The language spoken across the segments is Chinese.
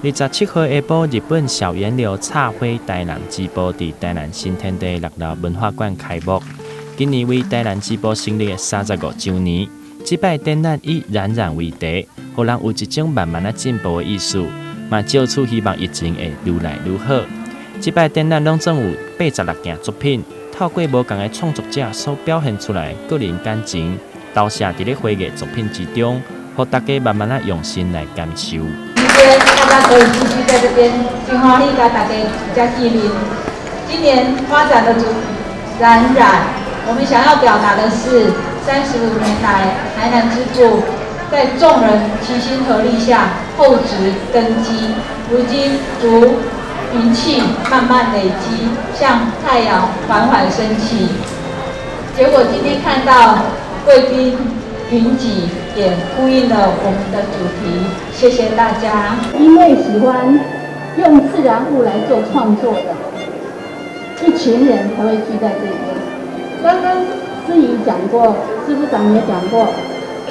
27号下晡，日本小源流插花台南之宝伫台南新天地6楼文化馆开幕。今年为台南之宝成立的35周年，这摆展览以冉冉为题，互人有一种慢慢进步的意思。嘛，借此希望疫情会愈来愈好。这摆展览拢总有86件作品，透过无同的创作者所表现出来个人感情，投射伫咧花艺作品之中，互大家慢慢用心来感受。今天大家可以继续在这边，金华丽甲大家加见面。今年发展的主题冉冉，我们想要表达的是35年来台南之父在众人齐心合力下厚植根基，如今如云气慢慢累积，向太阳缓缓升起。结果今天看到贵宾云集，也呼应了我们的主题。谢谢大家。因为喜欢用自然物来做创作的一群人才会聚在这边。刚刚司仪讲过，师部长也讲过，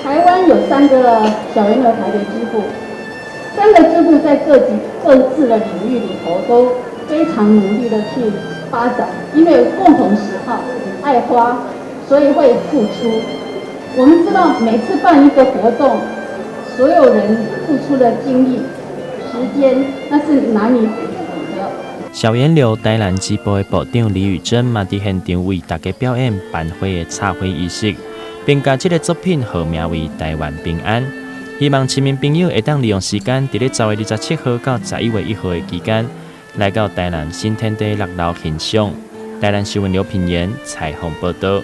台湾有3个小源流台北支部，3个支部在各自的领域里头都非常努力的去发展，因为有共同喜好，爱花，所以会付出。我们知道每次办一个活动，所有人付出的精力、时间，那是难以比拟的。小源流台南之宝的部长李宇珍嘛伫现场为大家表演办花的插花仪式，并将这个作品号名为“台湾平安”。希望市民朋友会当利用时间，伫咧10月27号到11月1号的期间，来到台南新天地6楼欣赏。台南新闻刘品言采访报道。